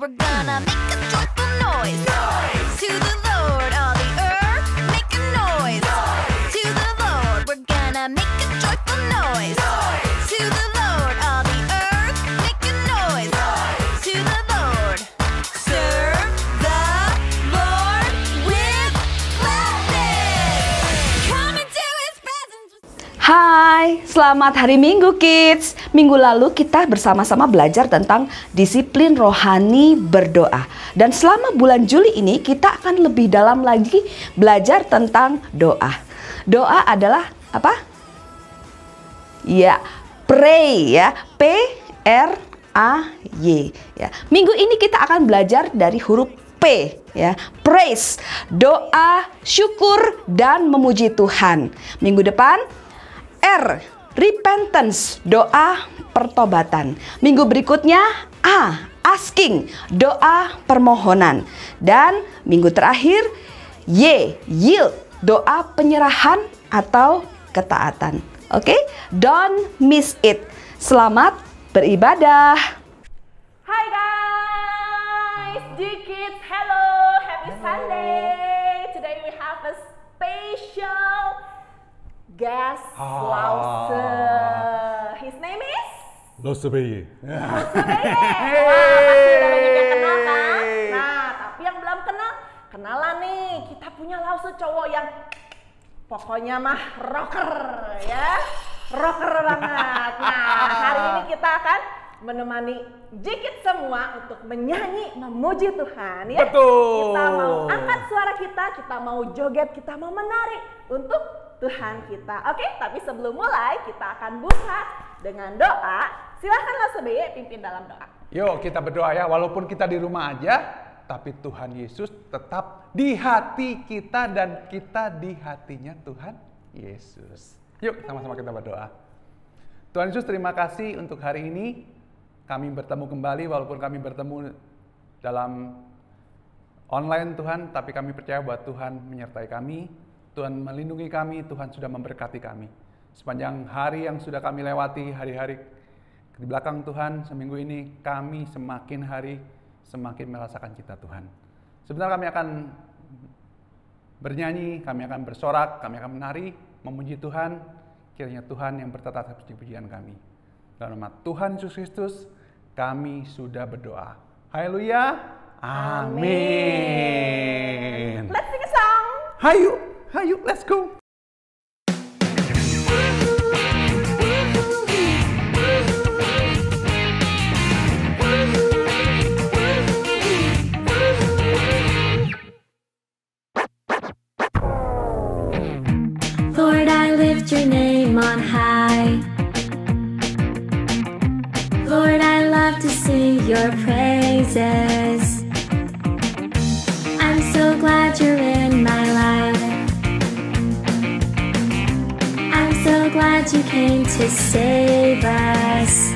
we're gonna make a joyful noise. To the Lord, all the earth, make a noise. To the Lord, we're gonna make a joyful noise. To the Lord, all the earth, make a noise. To the Lord, serve the Lord with gladness. Come into His presence. Hai, selamat hari Minggu Kids. Minggu lalu kita bersama-sama belajar tentang disiplin rohani berdoa. Dan selama bulan Juli ini kita akan lebih dalam lagi belajar tentang doa. Doa adalah apa? Ya, pray ya, P-R-A-Y ya. Minggu ini kita akan belajar dari huruf P ya, praise, doa, syukur dan memuji Tuhan. Minggu depan R, repentance, doa pertobatan. Minggu berikutnya A, asking, doa permohonan. Dan minggu terakhir Y, yield, doa penyerahan atau ketaatan. Oke, don't miss it. Selamat beribadah. Hi guys, Kids, hello, happy Sunday. Today we have a special guest, Lause. His name is Losebeye. Losebeye. Wah, pasti udah banyak yang kenal kan? Nah, tapi yang belum kenal, kenalan nih. Kita punya Lause cowok yang pokoknya mah rocker ya. Rocker banget. Nah, hari ini kita akan menemani Jikit semua untuk menyanyi, memuji Tuhan ya. Betul. Kita mau angkat suara kita mau joget, kita mau menari untuk Tuhan kita. Oke, tapi sebelum mulai kita akan buka dengan doa. Silahkan Losebeye pimpin dalam doa. Yuk kita berdoa ya, walaupun kita di rumah aja, tapi Tuhan Yesus tetap di hati kita dan kita di hatinya Tuhan Yesus. Yuk sama-sama kita berdoa. Tuhan Yesus, terima kasih untuk hari ini. Kami bertemu kembali walaupun kami bertemu dalam online Tuhan, tapi kami percaya bahwa Tuhan menyertai kami, Tuhan melindungi kami, Tuhan sudah memberkati kami. Sepanjang hari yang sudah kami lewati, hari-hari di belakang Tuhan, seminggu ini kami semakin hari semakin merasakan cita Tuhan. Sebentar kami akan bernyanyi, kami akan bersorak, kami akan menari, memuji Tuhan. Kiranya Tuhan yang bertata atas puji-pujian kami. Dalam nama Tuhan Yesus Kristus, kami sudah berdoa. Haleluya. Amin. Let's sing a song. Hayu, hayu, let's go. Lord, I lift your name on high. Lord, I love to sing your praises. I'm so glad you're in my life. I'm so glad you came to save us.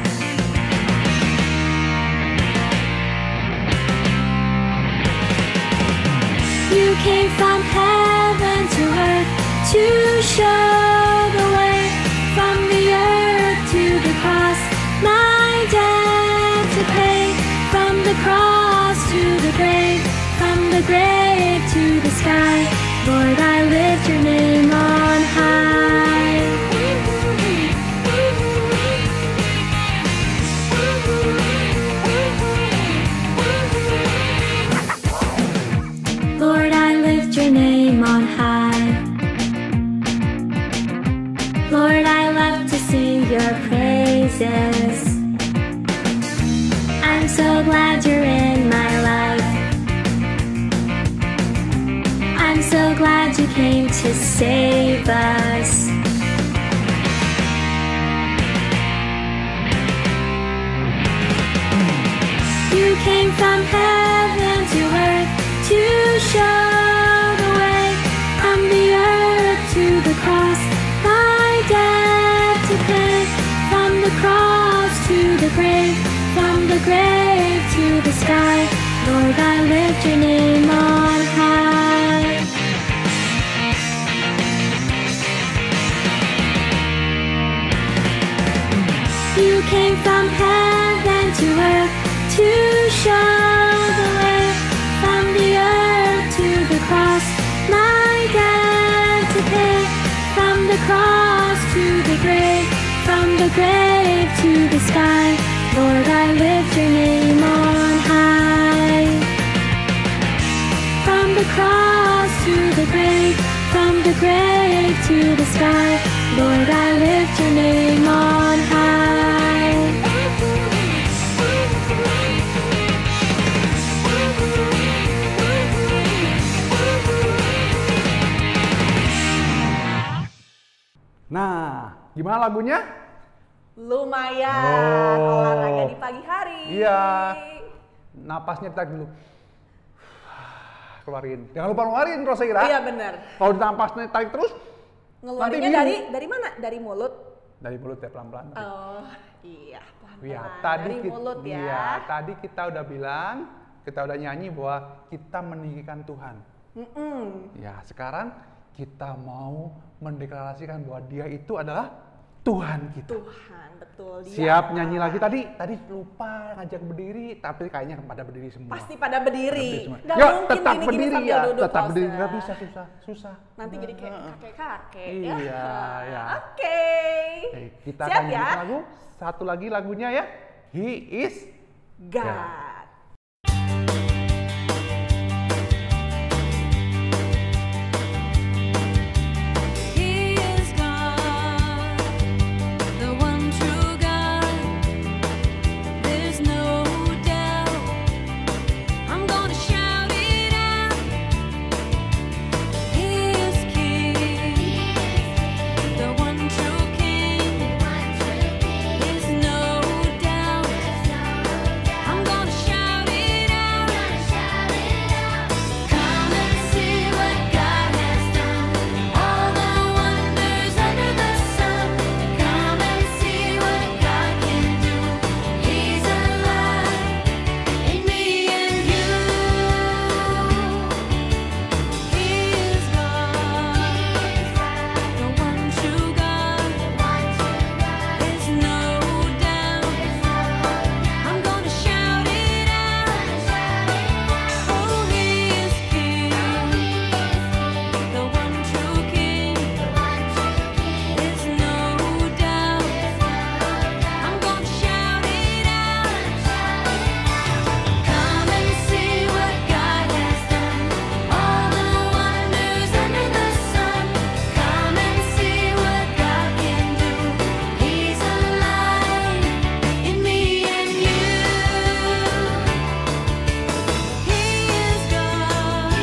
You came from heaven to earth to show the way, from the earth to the cross, my debt to pay, from the cross to the grave, from the grave to the sky. Lord, I lift your name on high. Lord, I lift your name on high. Lord, I love to sing your praises. I'm so glad you're in my life. I'm so glad you came to save us. You came from heaven to earth to show the way, from the earth to the cross, my debt to pay, from the cross to the grave, from the grave to the sky. Lord, I lift your name on high. You came from heaven to earth to show the grave to the sky, Lord, I lift your name on high. From the cross to the grave, from the grave to the sky, Lord, I lift your name on high. Nah, gimana lagunya? Lumayan, Oh. olahraga di pagi hari. Iya. Napasnya tarik dulu. Keluarin. Jangan lupa ngeluarin Rosaira. Iya benar. Kalau napasnya tarik terus, Ngeluarinnya Nanti dari mana? Dari mulut. dari mulut ya pelan-pelan. Oh iya, pelan-pelan. Iya, tadi dari mulut ya. Iya, tadi kita udah bilang, kita udah nyanyi bahwa kita meninggikan Tuhan. Ya, sekarang kita mau mendeklarasikan bahwa Dia itu adalah Tuhan kita. Tuhan, betul. Dia Siap Allah. nyanyi lagi tadi lupa ngajak berdiri, tapi kayaknya pada berdiri semua. Pasti pada berdiri. Semua. Nggak Yuk, mungkin tetap gini-gini berdiri sambil ya, duduk, tetap Pak berdiri. Ustaz. Nggak bisa, susah. Nanti jadi kayak kakek-kakek ya. Iya, ya. Oke. Kita Siap akan ya? nyanyi lagu, satu lagi lagunya ya. He is God. Ya. He is God, the one true God. There's no doubt. I'm gonna shout it out. He is King, the one true King. There's no doubt. I'm gonna shout it out. Come and see what God has done. All the wonders under the sun. Come and see what God can do. He's alive in me and you. He is God, the one true God. There's no doubt. I'm gonna shout it out. Oh, He is King, the one true King. There's no doubt. I'm gonna shout it out. Come and see what God has done. All the wonders under the sun. Come and see what God can do. He's alive in me and you. He is God,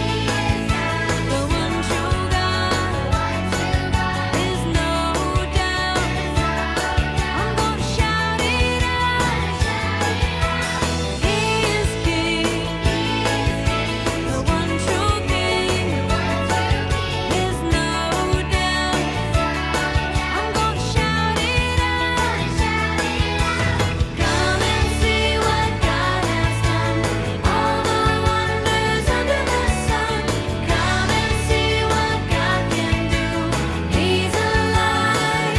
the one true God. There's no doubt. I'm gonna shout it out. He is King, the one true King. There's no doubt. I'm gonna shout it out. Come and see what God has done. All the wonders under the sun. Come and see what God can do. He's alive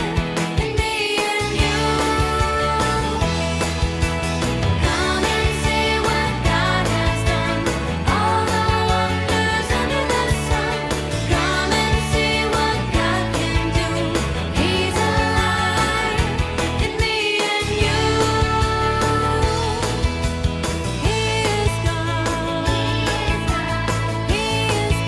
in me and you. Come and see what God has done. All the wonders under the sun. Come and see what God can do. He's alive in me and you. He is God. He is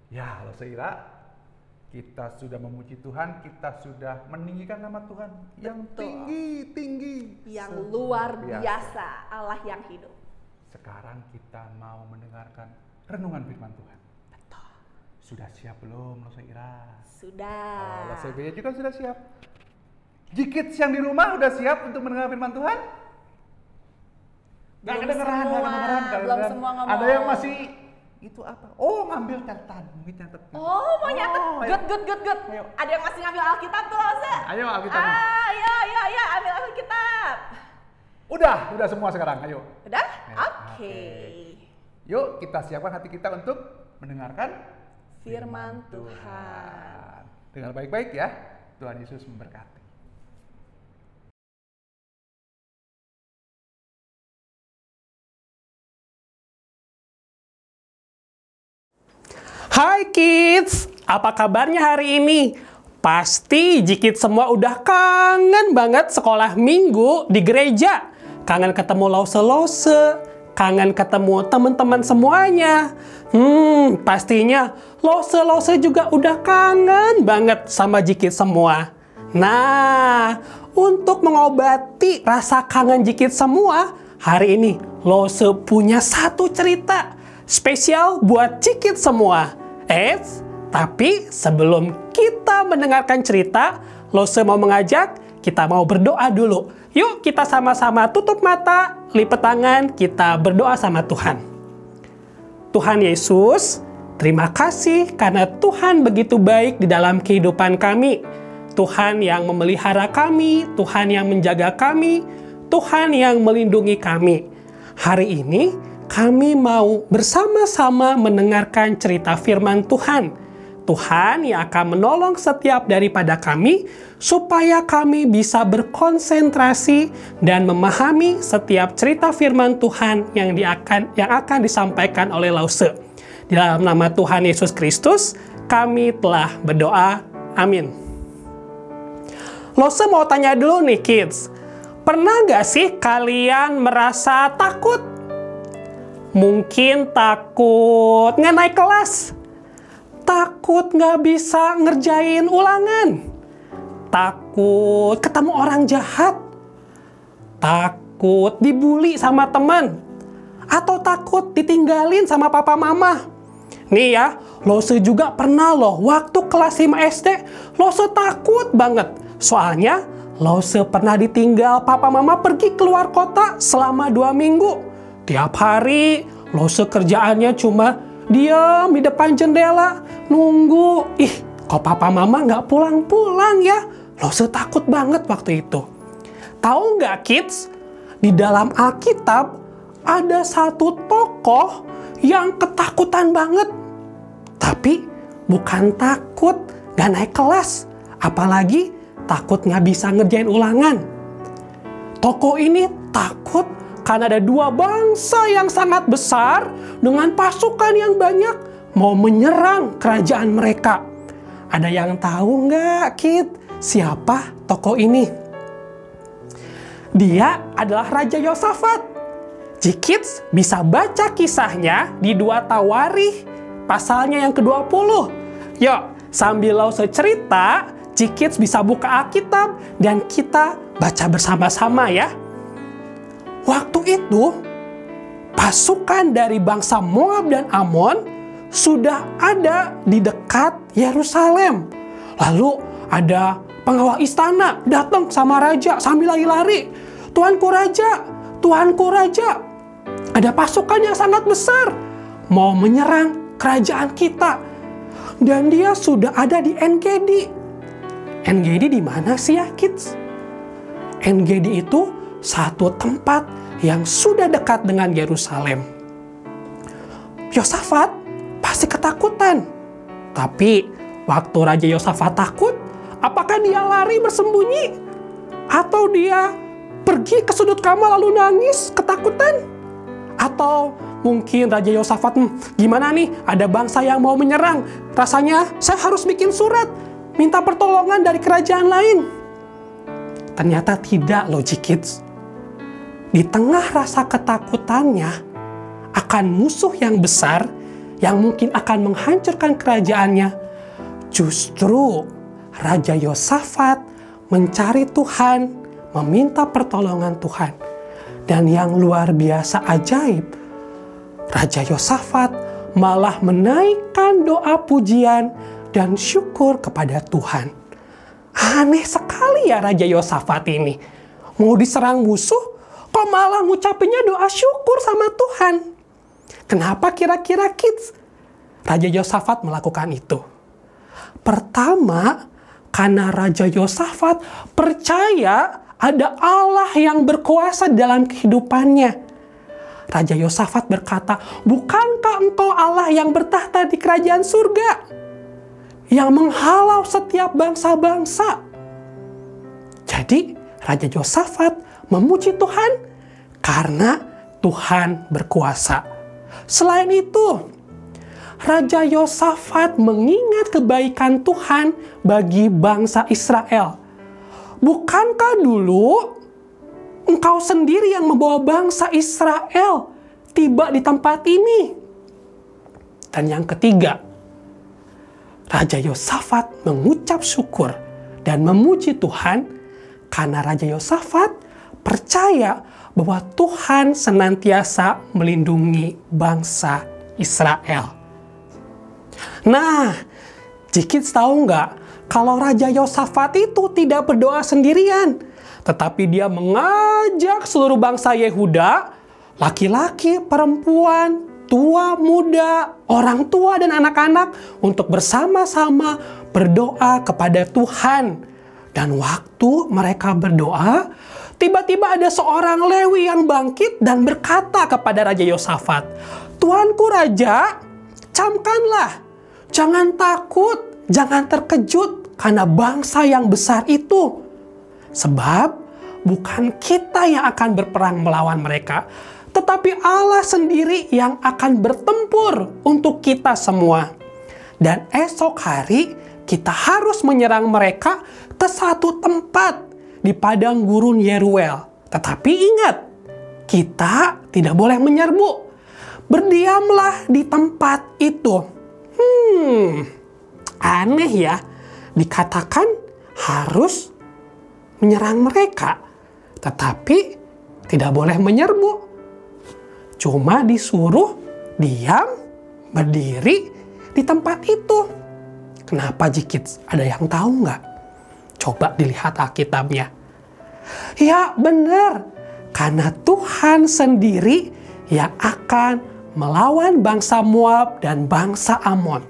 Ya, Rosaira, kita sudah memuji Tuhan, kita sudah meninggikan nama Tuhan yang Betul. tinggi. Yang luar biasa, Allah yang hidup. Sekarang kita mau mendengarkan renungan firman Tuhan. Betul. Sudah siap belum, Rosaira? Sudah. Rosaira juga sudah siap. Jikit yang di rumah udah siap untuk mendengar firman Tuhan? Nggak Belum kedengeran, semua, nggak belum kedengeran. semua ngomong. Ada yang masih itu apa? Oh, ngambil catatan, mungkin catat. Oh, mau nyatet? ayo. Good. Ayo. Ada yang masih ngambil Alkitab tuh, Oza? Ayo, Alkitab. Ayo, ambil Alkitab. Udah semua sekarang, ayo. Udah? Ya, Oke. Yuk, kita siapkan hati kita untuk mendengarkan Firman Tuhan. Dengar baik-baik ya. Tuhan Yesus memberkati. Hai kids, apa kabarnya hari ini? Pasti Jikit semua udah kangen banget sekolah minggu di gereja. Kangen ketemu lause-lause, kangen ketemu teman-teman semuanya. Pastinya lause-lause juga udah kangen banget sama Jikit semua. Nah, untuk mengobati rasa kangen Jikit semua, hari ini lause punya satu cerita spesial buat Jikit semua. Tapi sebelum kita mendengarkan cerita, lause mau mengajak kita mau berdoa dulu. Yuk kita sama-sama tutup mata, lipat tangan, kita berdoa sama Tuhan. Tuhan Yesus, terima kasih karena Tuhan begitu baik di dalam kehidupan kami. Tuhan yang memelihara kami, Tuhan yang menjaga kami, Tuhan yang melindungi kami. Hari ini kami mau bersama-sama mendengarkan cerita firman Tuhan. Tuhan yang akan menolong setiap daripada kami supaya kami bisa berkonsentrasi dan memahami setiap cerita firman Tuhan yang akan disampaikan oleh lause. Di dalam nama Tuhan Yesus Kristus, kami telah berdoa. Amin. Lause mau tanya dulu nih kids, pernah nggak sih kalian merasa takut? Mungkin takut nggak naik kelas, takut nggak bisa ngerjain ulangan, takut ketemu orang jahat, takut dibully sama teman, atau takut ditinggalin sama papa mama. Nih ya, lause juga pernah loh waktu kelas 5 SD, lause takut banget. Soalnya lause pernah ditinggal papa mama pergi keluar kota selama 2 minggu. Tiap hari lause kerjaannya cuma diam di depan jendela, nunggu. Kok papa mama nggak pulang-pulang ya? Lause takut banget waktu itu. Tahu nggak kids? Di dalam Alkitab ada satu tokoh yang ketakutan banget. Tapi bukan takut nggak naik kelas, apalagi takut nggak bisa ngerjain ulangan. Tokoh ini takut karena ada 2 bangsa yang sangat besar dengan pasukan yang banyak mau menyerang kerajaan mereka. Ada yang tahu nggak, Kid? Siapa tokoh ini? Dia adalah Raja Yosafat. Jikits bisa baca kisahnya di 2 Tawarikh, pasalnya yang ke-20. Yuk, sambil lause cerita, Jikits bisa buka Alkitab dan kita baca bersama-sama ya. Waktu itu, pasukan dari bangsa Moab dan Amon sudah ada di dekat Yerusalem. Lalu ada pengawal istana datang sama raja sambil lari-lari. Tuanku raja, tuanku raja, ada pasukan yang sangat besar mau menyerang kerajaan kita. Dan dia sudah ada di En-Gedi. En-Gedi di mana sih ya, kids? En-Gedi itu satu tempat yang sudah dekat dengan Yerusalem. Yosafat pasti ketakutan. Tapi waktu Raja Yosafat takut, apakah dia lari bersembunyi? Atau dia pergi ke sudut kamar lalu nangis ketakutan? Atau mungkin Raja Yosafat, gimana nih, ada bangsa yang mau menyerang. Rasanya saya harus bikin surat, minta pertolongan dari kerajaan lain. Ternyata tidak loh, kids. Di tengah rasa ketakutannya akan musuh yang besar yang mungkin akan menghancurkan kerajaannya, justru Raja Yosafat mencari Tuhan, meminta pertolongan Tuhan. Dan yang luar biasa ajaib, Raja Yosafat malah menaikkan doa pujian dan syukur kepada Tuhan. Aneh sekali ya Raja Yosafat ini. Mau diserang musuh, kok malah ngucapinnya doa syukur sama Tuhan. Kenapa kira-kira kids Raja Yosafat melakukan itu? Pertama, karena Raja Yosafat percaya ada Allah yang berkuasa dalam kehidupannya. Raja Yosafat berkata, bukankah engkau Allah yang bertahta di kerajaan surga? Yang menghalau setiap bangsa-bangsa. Jadi, Raja Yosafat memuji Tuhan karena Tuhan berkuasa. Selain itu, Raja Yosafat mengingat kebaikan Tuhan bagi bangsa Israel. Bukankah dulu engkau sendiri yang membawa bangsa Israel tiba di tempat ini? Dan yang ketiga, Raja Yosafat mengucap syukur dan memuji Tuhan karena Raja Yosafat percaya bahwa Tuhan senantiasa melindungi bangsa Israel. Nah, Jikits tahu nggak kalau Raja Yosafat itu tidak berdoa sendirian, tetapi dia mengajak seluruh bangsa Yehuda, laki-laki, perempuan, tua, muda, orang tua, dan anak-anak untuk bersama-sama berdoa kepada Tuhan. Dan waktu mereka berdoa, tiba-tiba ada seorang Lewi yang bangkit dan berkata kepada Raja Yosafat, "Tuanku Raja, camkanlah, jangan takut, jangan terkejut karena bangsa yang besar itu. Sebab bukan kita yang akan berperang melawan mereka, tetapi Allah sendiri yang akan bertempur untuk kita semua. Dan esok hari kita harus menyerang mereka ke satu tempat di padang gurun Yeruel. Tetapi ingat, kita tidak boleh menyerbu. Berdiamlah di tempat itu." Aneh ya, dikatakan harus menyerang mereka, tetapi tidak boleh menyerbu. Cuma disuruh diam, berdiri di tempat itu. Kenapa, Jikits? Ada yang tahu nggak? Coba dilihat Alkitabnya. Ya benar, karena Tuhan sendiri yang akan melawan bangsa Moab dan bangsa Amon.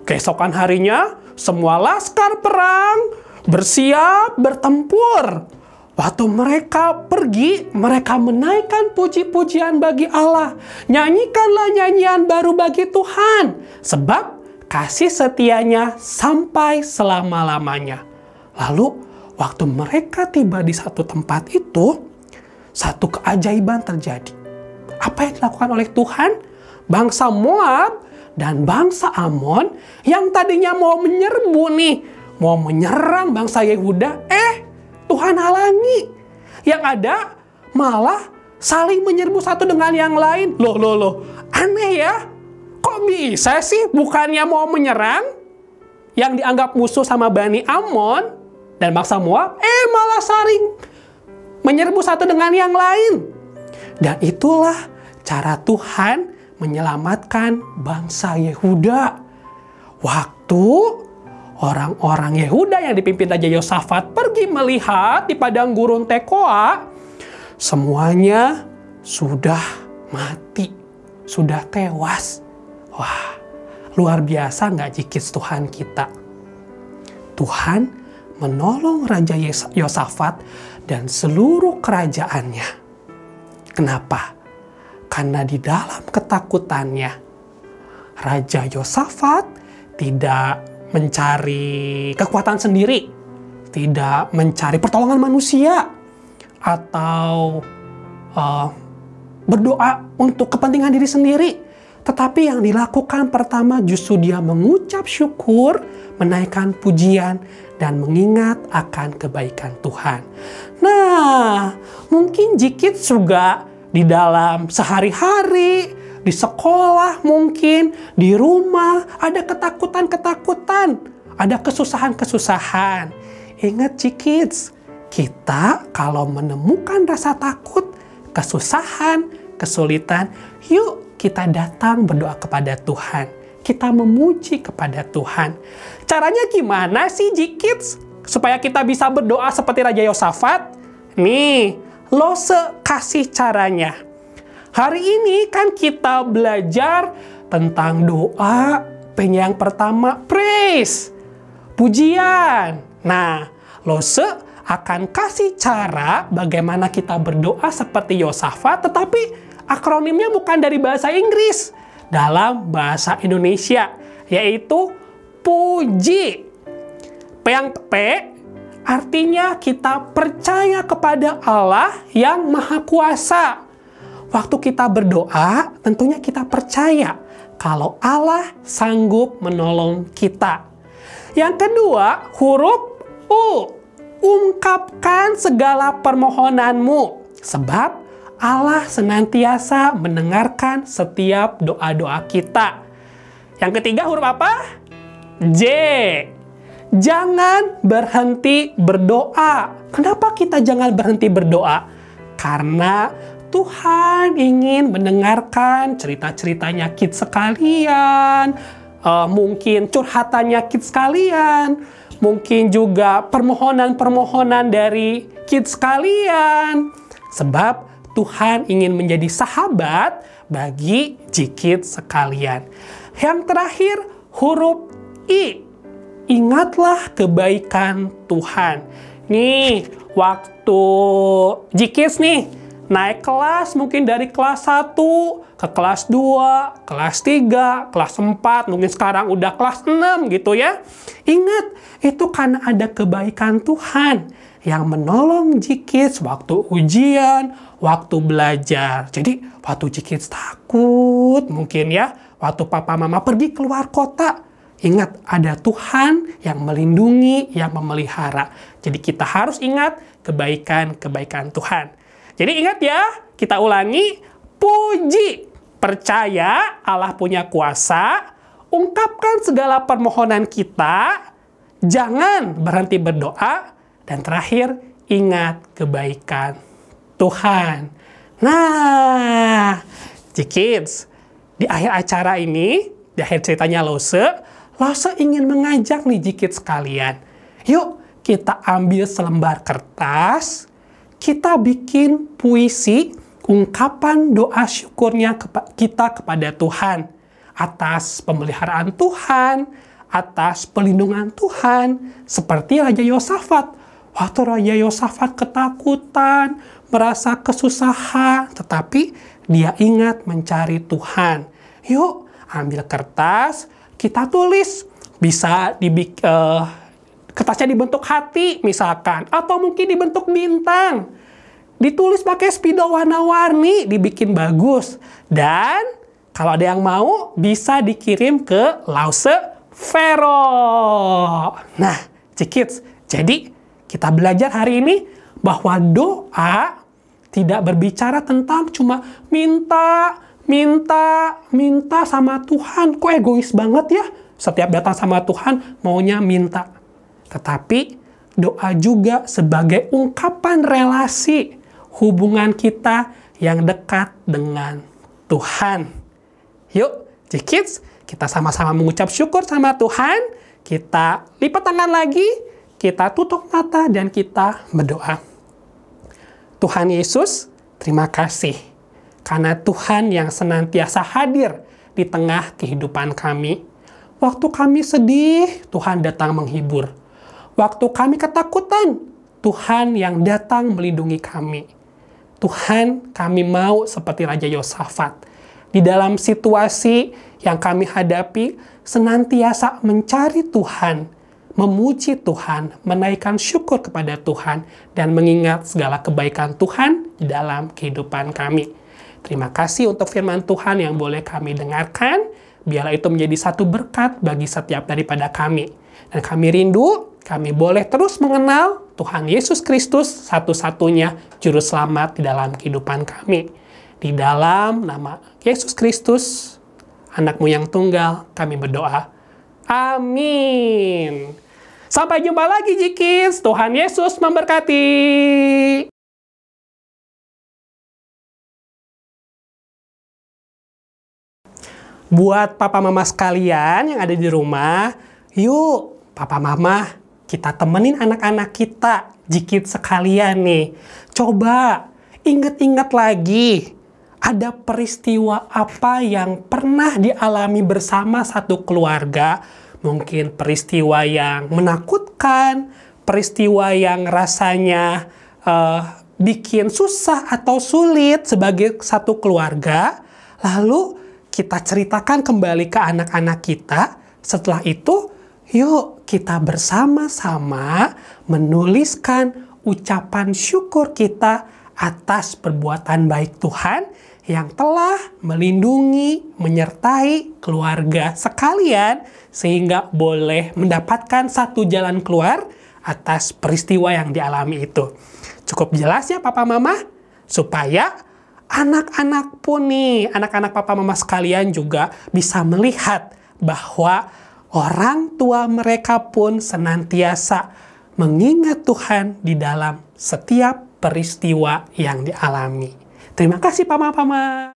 Keesokan harinya, semua laskar perang bersiap bertempur. Waktu mereka pergi, mereka menaikkan puji-pujian bagi Allah. Nyanyikanlah nyanyian baru bagi Tuhan, sebab kasih setianya sampai selama-lamanya. Lalu, waktu mereka tiba di satu tempat itu, satu keajaiban terjadi. Apa yang dilakukan oleh Tuhan? Bangsa Moab dan bangsa Amon yang tadinya mau menyerbu nih, mau menyerang bangsa Yehuda, Tuhan halangi. Yang ada malah saling menyerbu satu dengan yang lain. Loh. Aneh ya. Kok bisa sih bukannya mau menyerang yang dianggap musuh sama Bani Amon dan bangsa Moab, malah saling menyerbu satu dengan yang lain. Dan itulah cara Tuhan menyelamatkan bangsa Yehuda. Waktu orang-orang Yehuda yang dipimpin Raja Yosafat pergi melihat di padang gurun Tekoa, semuanya sudah mati, sudah tewas. Wah, luar biasa nggak Jikits Tuhan kita? Tuhan menolong Raja Yosafat dan seluruh kerajaannya. Kenapa? Karena di dalam ketakutannya, Raja Yosafat tidak mencari kekuatan sendiri, tidak mencari pertolongan manusia, atau berdoa untuk kepentingan diri sendiri. Tetapi yang dilakukan pertama justru dia mengucap syukur, menaikkan pujian, dan mengingat akan kebaikan Tuhan. Nah, mungkin Jikits juga di dalam sehari-hari, di sekolah mungkin, di rumah, ada ketakutan-ketakutan, ada kesusahan-kesusahan. Ingat Jikits, kita kalau menemukan rasa takut, kesusahan, kesulitan, yuk kita datang berdoa kepada Tuhan. Kita memuji kepada Tuhan. Caranya gimana sih Jikits? Supaya kita bisa berdoa seperti Raja Yosafat? Nih, Lose kasih caranya. Hari ini kan kita belajar tentang doa. Yang pertama, praise, pujian. Nah, Lose akan kasih cara bagaimana kita berdoa seperti Yosafat, tetapi akronimnya bukan dari bahasa Inggris, dalam bahasa Indonesia, yaitu puji. P yang P artinya kita percaya kepada Allah yang Maha Kuasa. Waktu kita berdoa, tentunya kita percaya kalau Allah sanggup menolong kita. Yang kedua, huruf U. Ungkapkan segala permohonanmu, sebab Allah senantiasa mendengarkan setiap doa-doa kita. Yang ketiga, huruf apa? J. Jangan berhenti berdoa. Kenapa kita jangan berhenti berdoa? Karena Tuhan ingin mendengarkan cerita-ceritanya kids sekalian, mungkin curhatannya kids sekalian, mungkin juga permohonan-permohonan dari kids sekalian. Sebab Tuhan ingin menjadi sahabat bagi J-Kids sekalian. Yang terakhir, huruf I. Ingatlah kebaikan Tuhan. Nih, waktu J-Kids nih, naik kelas mungkin dari kelas 1 ke kelas 2, kelas 3, kelas 4, mungkin sekarang udah kelas 6 gitu ya. Ingat, itu karena ada kebaikan Tuhan yang menolong J-Kids waktu ujian, waktu belajar. Jadi, waktu J-Kids takut mungkin ya, waktu papa mama pergi keluar kota, ingat ada Tuhan yang melindungi, yang memelihara. Jadi kita harus ingat kebaikan-kebaikan Tuhan. Jadi ingat ya, kita ulangi, puji, percaya Allah punya kuasa, ungkapkan segala permohonan kita, jangan berhenti berdoa, dan terakhir, ingat kebaikan Tuhan. Nah, J-Kids, di akhir acara ini, di akhir ceritanya Lose ingin mengajak nih J-Kids sekalian. Yuk, kita ambil selembar kertas, kita bikin puisi, ungkapan doa syukurnya kita kepada Tuhan. Atas pemeliharaan Tuhan, atas pelindungan Tuhan, seperti Raja Yosafat. Waktu Raja Yosafat ketakutan, merasa kesusahan, tetapi dia ingat mencari Tuhan. Yuk, ambil kertas, kita tulis. Bisa kertasnya dibentuk hati misalkan, atau mungkin dibentuk bintang. Ditulis pakai spidol warna-warni, dibikin bagus. Dan kalau ada yang mau, bisa dikirim ke Lause Vero. Nah, J-Kids, jadi kita belajar hari ini bahwa doa tidak berbicara tentang cuma minta sama Tuhan. Kok egois banget ya? Setiap datang sama Tuhan maunya minta. Tetapi doa juga sebagai ungkapan relasi hubungan kita yang dekat dengan Tuhan. Yuk, J-Kids, kita sama-sama mengucap syukur sama Tuhan. Kita lipat tangan lagi, kita tutup mata, dan kita berdoa. Tuhan Yesus, terima kasih. Karena Tuhan yang senantiasa hadir di tengah kehidupan kami. Waktu kami sedih, Tuhan datang menghibur. Waktu kami ketakutan, Tuhan yang datang melindungi kami. Tuhan, kami mau seperti Raja Yosafat. Di dalam situasi yang kami hadapi, senantiasa mencari Tuhan, memuji Tuhan, menaikkan syukur kepada Tuhan, dan mengingat segala kebaikan Tuhan di dalam kehidupan kami. Terima kasih untuk firman Tuhan yang boleh kami dengarkan. Biarlah itu menjadi satu berkat bagi setiap daripada kami. Dan kami rindu, kami boleh terus mengenal Tuhan Yesus Kristus, satu-satunya Juru Selamat di dalam kehidupan kami. Di dalam nama Yesus Kristus, Anak-Mu yang tunggal, kami berdoa. Amin. Sampai jumpa lagi, J-Kids. Tuhan Yesus memberkati. Buat papa mama sekalian yang ada di rumah, yuk papa mama kita temenin anak-anak kita, J-Kids sekalian nih. Coba ingat-ingat lagi, ada peristiwa apa yang pernah dialami bersama satu keluarga. Mungkin peristiwa yang menakutkan, peristiwa yang rasanya bikin susah atau sulit sebagai satu keluarga. Lalu kita ceritakan kembali ke anak-anak kita. Setelah itu, yuk kita bersama-sama menuliskan ucapan syukur kita atas perbuatan baik Tuhan yang telah melindungi, menyertai keluarga sekalian sehingga boleh mendapatkan satu jalan keluar atas peristiwa yang dialami itu. Cukup jelas ya Papa Mama? Supaya anak-anak pun nih, anak-anak Papa Mama sekalian juga bisa melihat bahwa orang tua mereka pun senantiasa mengingat Tuhan di dalam setiap peristiwa yang dialami. Terima kasih Papa Mama.